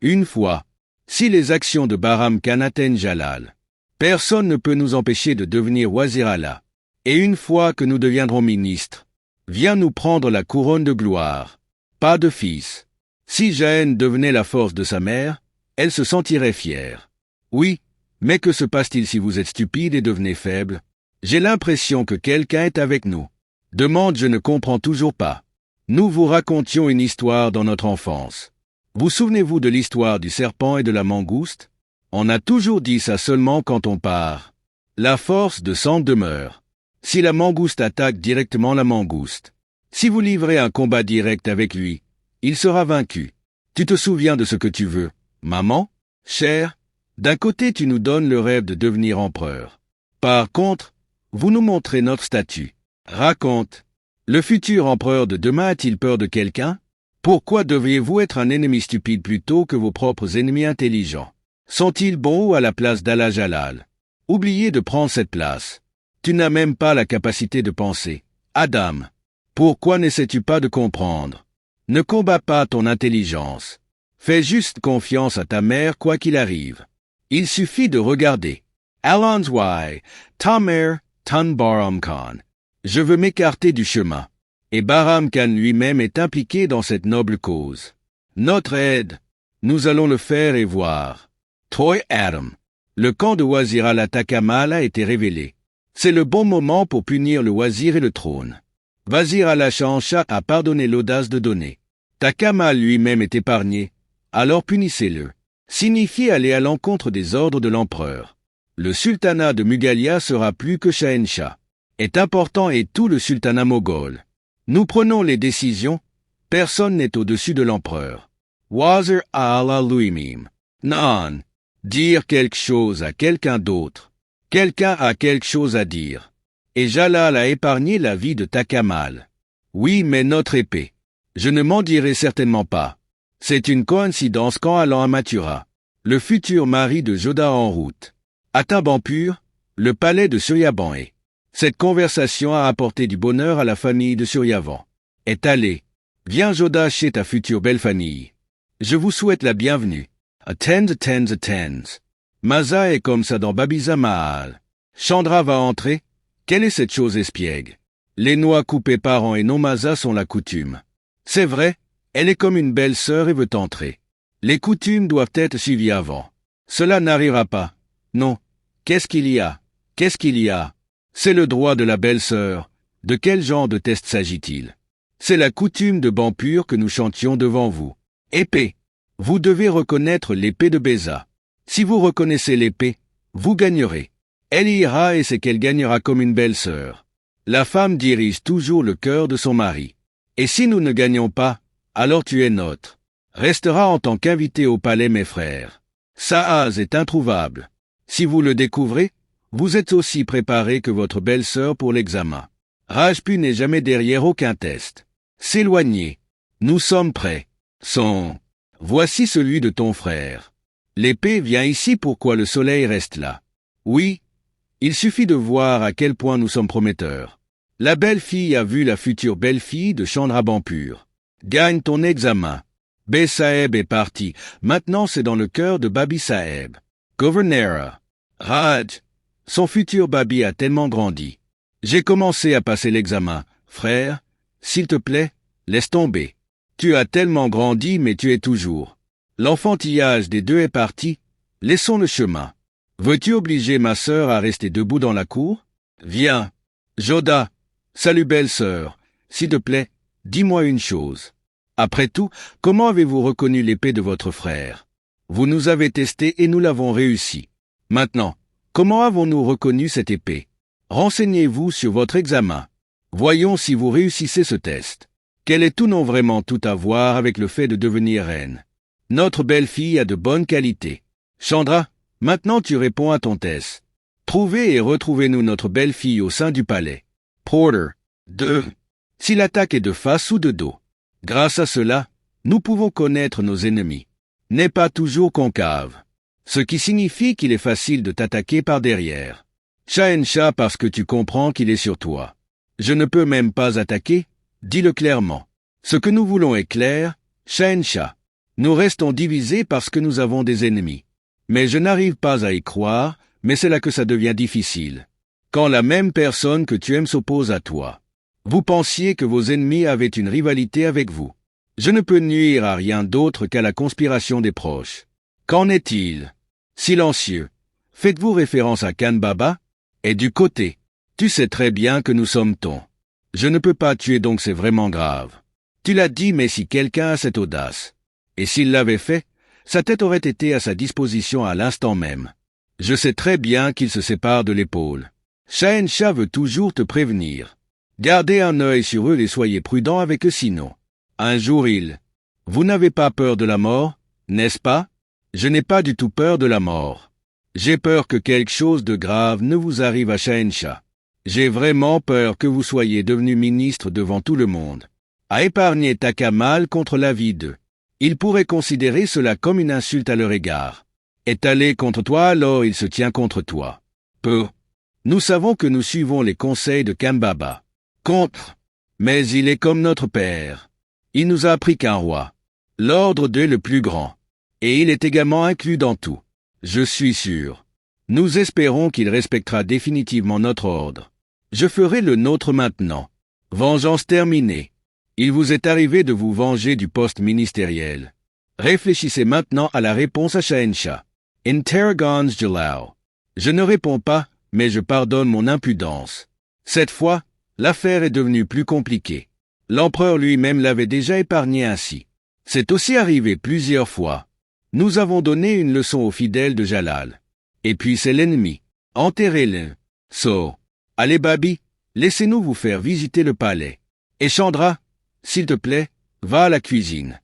Une fois, si les actions de Bahram Khan atteignent Jalal, personne ne peut nous empêcher de devenir Wazir Allah. Et une fois que nous deviendrons ministres, viens nous prendre la couronne de gloire. Pas de fils. Si Jaën devenait la force de sa mère, elle se sentirait fière. Oui, mais que se passe-t-il si vous êtes stupide et devenez faible? J'ai l'impression que quelqu'un est avec nous. Demande, je ne comprends toujours pas. Nous vous racontions une histoire dans notre enfance. Vous souvenez-vous de l'histoire du serpent et de la mangouste? On a toujours dit ça seulement quand on part. La force de sang demeure. Si la mangouste attaque directement la mangouste, si vous livrez un combat direct avec lui, il sera vaincu. Tu te souviens de ce que tu veux, maman? Chère, d'un côté tu nous donnes le rêve de devenir empereur. Par contre, vous nous montrez notre statut. Raconte. Le futur empereur de demain a-t-il peur de quelqu'un? Pourquoi devriez-vous être un ennemi stupide plutôt que vos propres ennemis intelligents? Sont-ils bons ou à la place d'Allah Jalal? Oubliez de prendre cette place. Tu n'as même pas la capacité de penser. Adam, pourquoi n'essaies-tu pas de comprendre? Ne combats pas ton intelligence. Fais juste confiance à ta mère quoi qu'il arrive. Il suffit de regarder. Allons Y, ta mère, Tan Bahram Khan. Je veux m'écarter du chemin. Et Bahram Khan lui-même est impliqué dans cette noble cause. Notre aide, nous allons le faire et voir. Toy Adam. Le camp de Wazir Allah Takamal a été révélé. C'est le bon moment pour punir le Wazir et le trône. Wazir Allah Shahanshah a pardonné l'audace de donner. Takamal lui-même est épargné, alors punissez-le. Signifie aller à l'encontre des ordres de l'empereur. Le sultanat de Mughaliya sera plus que Shahanshah. Est important et tout le sultanat moghol. Nous prenons les décisions, personne n'est au-dessus de l'empereur. Wazir Allah lui-même. Non. Dire quelque chose à quelqu'un d'autre. Quelqu'un a quelque chose à dire. Et Jalal a épargné la vie de Takamal. Oui, mais notre épée. Je ne m'en dirai certainement pas. C'est une coïncidence quand allant à Mathura, le futur mari de Joda en route. Atteint Bampur, le palais de Suryavan est. Cette conversation a apporté du bonheur à la famille de Suryavan. Est allé. Viens Joda chez ta future belle famille. Je vous souhaite la bienvenue. Attends. Maza est comme ça dans Babisa Mahal. Chandra va entrer. Quelle est cette chose espiègle? Les noix coupées par an et non Maza sont la coutume. C'est vrai, elle est comme une belle sœur et veut entrer. Les coutumes doivent être suivies avant. Cela n'arrivera pas. Non. Qu'est-ce qu'il y a? Qu'est-ce qu'il y a? C'est le droit de la belle-sœur. De quel genre de test s'agit-il? C'est la coutume de Bampur que nous chantions devant vous. Épée. Vous devez reconnaître l'épée de Beza. Si vous reconnaissez l'épée, vous gagnerez. Elle ira et c'est qu'elle gagnera comme une belle-sœur. La femme dirige toujours le cœur de son mari. Et si nous ne gagnons pas, alors tu es nôtre. Restera en tant qu'invité au palais mes frères. Saaz est introuvable. Si vous le découvrez, vous êtes aussi préparé que votre belle-sœur pour l'examen. Rajpu n'est jamais derrière aucun test. S'éloigner. Nous sommes prêts. Voici celui de ton frère. L'épée vient ici pourquoi le soleil reste là. Oui. Il suffit de voir à quel point nous sommes prometteurs. La belle-fille a vu la future belle-fille de Chandra Bampur. Gagne ton examen. Bey Saeb est parti. Maintenant c'est dans le cœur de Babi Saeb. Gouverneur. Raj. Son futur Babi a tellement grandi. J'ai commencé à passer l'examen. Frère, s'il te plaît, laisse tomber. Tu as tellement grandi mais tu es toujours. L'enfantillage des deux est parti. Laissons le chemin. Veux-tu obliger ma sœur à rester debout dans la cour? Viens. Joda. Salut belle-sœur. S'il te plaît, dis-moi une chose. Après tout, comment avez-vous reconnu l'épée de votre frère? Vous nous avez testé et nous l'avons réussi. Maintenant, comment avons-nous reconnu cette épée? Renseignez-vous sur votre examen. Voyons si vous réussissez ce test. Quel est tout non vraiment tout à voir avec le fait de devenir reine? Notre belle-fille a de bonnes qualités. Chandra, maintenant tu réponds à ton test. Trouvez et retrouvez-nous notre belle-fille au sein du palais. Porter. 2. Si l'attaque est de face ou de dos. Grâce à cela, nous pouvons connaître nos ennemis. N'est pas toujours concave. Ce qui signifie qu'il est facile de t'attaquer par derrière. Shahanshah parce que tu comprends qu'il est sur toi. Je ne peux même pas attaquer, dis-le clairement. Ce que nous voulons est clair, Shahanshah. Nous restons divisés parce que nous avons des ennemis. Mais je n'arrive pas à y croire, mais c'est là que ça devient difficile. Quand la même personne que tu aimes s'oppose à toi. Vous pensiez que vos ennemis avaient une rivalité avec vous. Je ne peux nuire à rien d'autre qu'à la conspiration des proches. Qu'en est-il? Silencieux. Faites-vous référence à Khan Baba? Et du côté. Tu sais très bien que nous sommes ton. Je ne peux pas tuer donc c'est vraiment grave. Tu l'as dit mais si quelqu'un a cette audace. Et s'il l'avait fait, sa tête aurait été à sa disposition à l'instant même. Je sais très bien qu'il se sépare de l'épaule. Shahenshah veut toujours te prévenir. Gardez un œil sur eux et soyez prudents avec eux sinon. Un jour Vous n'avez pas peur de la mort, n'est-ce pas? Je n'ai pas du tout peur de la mort. J'ai peur que quelque chose de grave ne vous arrive à Shahenshah. J'ai vraiment peur que vous soyez devenu ministre devant tout le monde. À épargner Takamal contre la vie d'eux. Ils pourraient considérer cela comme une insulte à leur égard. Est allé contre toi alors il se tient contre toi. Peu. Nous savons que nous suivons les conseils de Khan Baba. Contre. Mais il est comme notre père. Il nous a appris qu'un roi. L'ordre d'eux est le plus grand. Et il est également inclus dans tout. Je suis sûr. Nous espérons qu'il respectera définitivement notre ordre. Je ferai le nôtre maintenant. Vengeance terminée. Il vous est arrivé de vous venger du poste ministériel. Réfléchissez maintenant à la réponse à Shahenshah. Interrogans Jalal. Je ne réponds pas, mais je pardonne mon impudence. Cette fois, l'affaire est devenue plus compliquée. L'empereur lui-même l'avait déjà épargné ainsi. C'est aussi arrivé plusieurs fois. Nous avons donné une leçon aux fidèles de Jalal. Et puis c'est l'ennemi. Enterrez-le. Allez Babi, laissez-nous vous faire visiter le palais. Et Chandra, s'il te plaît, va à la cuisine.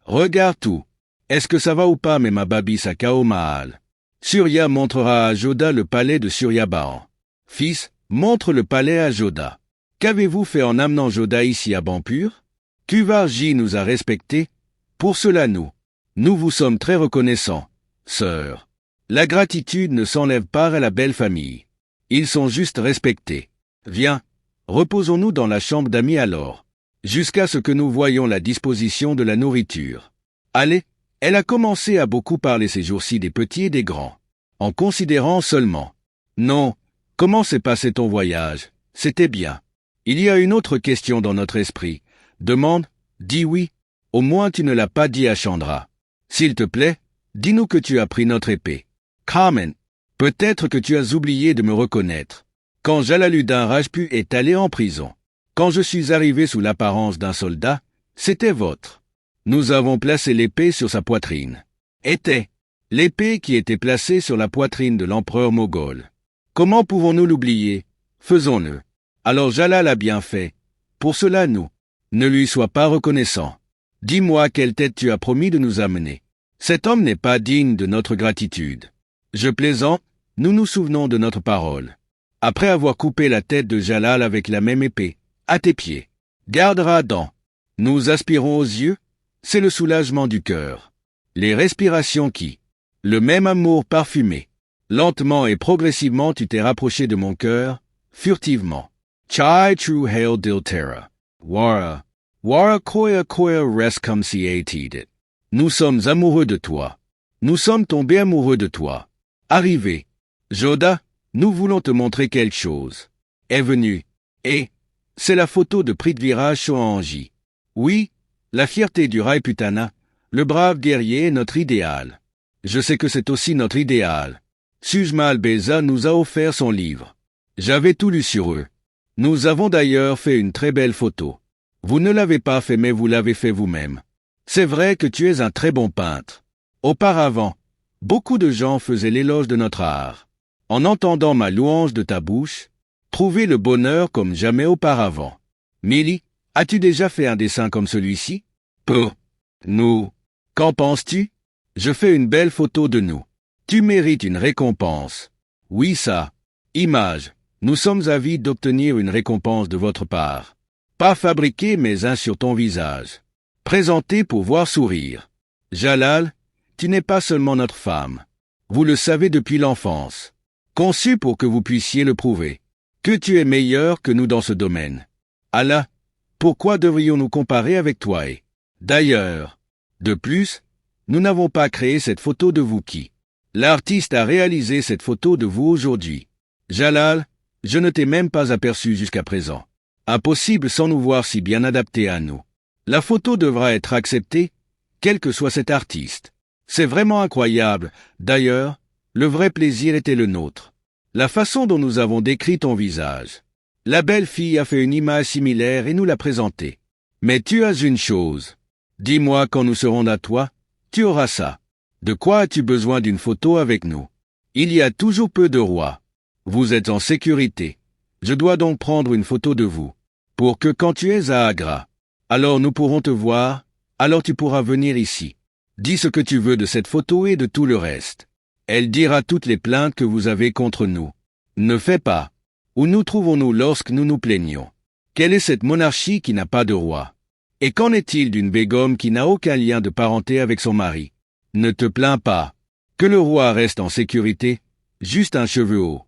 Regarde tout. Est-ce que ça va ou pas, mais ma Babi Sakao Mahal? Surya montrera à Joda le palais de Suryabahan. Fils, montre le palais à Joda. Qu'avez-vous fait en amenant Joda ici à Bampur? Kuvarji nous a respectés. Pour cela nous vous sommes très reconnaissants, sœur. La gratitude ne s'enlève pas à la belle famille. Ils sont juste respectés. Viens, reposons-nous dans la chambre d'amis alors, jusqu'à ce que nous voyions la disposition de la nourriture. Allez, elle a commencé à beaucoup parler ces jours-ci des petits et des grands, en considérant seulement. Non, comment s'est passé ton voyage? C'était bien. Il y a une autre question dans notre esprit. Demande, dis oui. Au moins tu ne l'as pas dit à Chandra. S'il te plaît, dis-nous que tu as pris notre épée. Comment? Peut-être que tu as oublié de me reconnaître. Quand Jalaluddin Rajput est allé en prison, quand je suis arrivé sous l'apparence d'un soldat, c'était votre. Nous avons placé l'épée sur sa poitrine. Était l'épée qui était placée sur la poitrine de l'empereur moghol. Comment pouvons-nous l'oublier? Faisons-le. Alors Jalal a bien fait. Pour cela ne lui sois pas reconnaissant. Dis-moi quelle tête tu as promis de nous amener. Cet homme n'est pas digne de notre gratitude. Je plaisante, nous nous souvenons de notre parole. Après avoir coupé la tête de Jalal avec la même épée, à tes pieds, gardera dents. Nous aspirons aux yeux, c'est le soulagement du cœur. Les respirations qui, le même amour parfumé. Lentement et progressivement tu t'es rapproché de mon cœur, furtivement. Chai true hail diltera. Wara koya res comme si it. Nous sommes amoureux de toi. Nous sommes tombés amoureux de toi. Arrivé. Joda, nous voulons te montrer quelque chose. Est venu. Et, c'est la photo de Prithviraj Chauhanji. Oui, la fierté du Rajputana, le brave guerrier est notre idéal. Je sais que c'est aussi notre idéal. Sujmal Beza nous a offert son livre. J'avais tout lu sur eux. Nous avons d'ailleurs fait une très belle photo. Vous ne l'avez pas fait mais vous l'avez fait vous-même. C'est vrai que tu es un très bon peintre. Auparavant, beaucoup de gens faisaient l'éloge de notre art. En entendant ma louange de ta bouche, trouvez le bonheur comme jamais auparavant. Milly, as-tu déjà fait un dessin comme celui-ci? Peu. Nous. Qu'en penses-tu? Je fais une belle photo de nous. Tu mérites une récompense. Oui ça. Image. Nous sommes avides d'obtenir une récompense de votre part. Pas fabriqué mais un sur ton visage. Présenté pour voir sourire. Jalal, tu n'es pas seulement notre femme. Vous le savez depuis l'enfance. Conçu pour que vous puissiez le prouver. Que tu es meilleur que nous dans ce domaine. Allah, pourquoi devrions-nous comparer avec toi et, d'ailleurs, de plus, Nous n'avons pas créé cette photo de vous qui. L'artiste a réalisé cette photo de vous aujourd'hui. Jalal, je ne t'ai même pas aperçu jusqu'à présent. Impossible sans nous voir si bien adapté à nous. La photo devra être acceptée, quel que soit cet artiste. C'est vraiment incroyable. D'ailleurs, le vrai plaisir était le nôtre. La façon dont nous avons décrit ton visage. La belle fille a fait une image similaire et nous l'a présentée. Mais tu as une chose. Dis-moi quand nous serons à toi, tu auras ça. De quoi as-tu besoin d'une photo avec nous? Il y a toujours peu de rois. Vous êtes en sécurité. Je dois donc prendre une photo de vous. Pour que quand tu es à Agra, alors nous pourrons te voir, alors tu pourras venir ici. Dis ce que tu veux de cette photo et de tout le reste. Elle dira toutes les plaintes que vous avez contre nous. Ne fais pas. Où nous trouvons-nous lorsque nous nous plaignons? Quelle est cette monarchie qui n'a pas de roi? Et qu'en est-il d'une Begum qui n'a aucun lien de parenté avec son mari? Ne te plains pas. Que le roi reste en sécurité, juste un cheveu haut.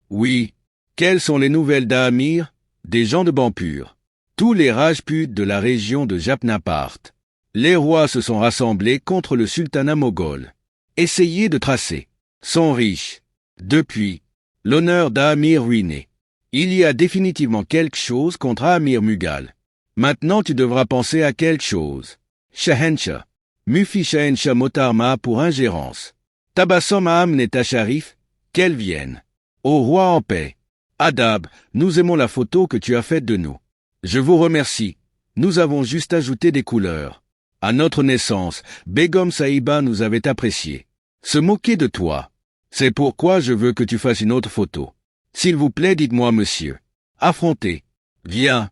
Oui. Quelles sont les nouvelles d'Amir? Des gens de Bampur. Tous les Rajputs de la région de Jaffna partent. Les rois se sont rassemblés contre le sultanat moghol. Essayez de tracer. Sont riches. Depuis, l'honneur d'Amir ruiné. Il y a définitivement quelque chose contre Amir Mughal. Maintenant tu devras penser à quelque chose. Shahenshah. Mufi Shahenshah Motarma pour ingérence. Tabassum à Amnet Sharif, qu'elle vienne. Au roi en paix. Adab, nous aimons la photo que tu as faite de nous. Je vous remercie. Nous avons juste ajouté des couleurs. À notre naissance, Begum Sahiba nous avait appréciés. Se moquer de toi. C'est pourquoi je veux que tu fasses une autre photo. S'il vous plaît, dites-moi monsieur. Affrontez. Viens.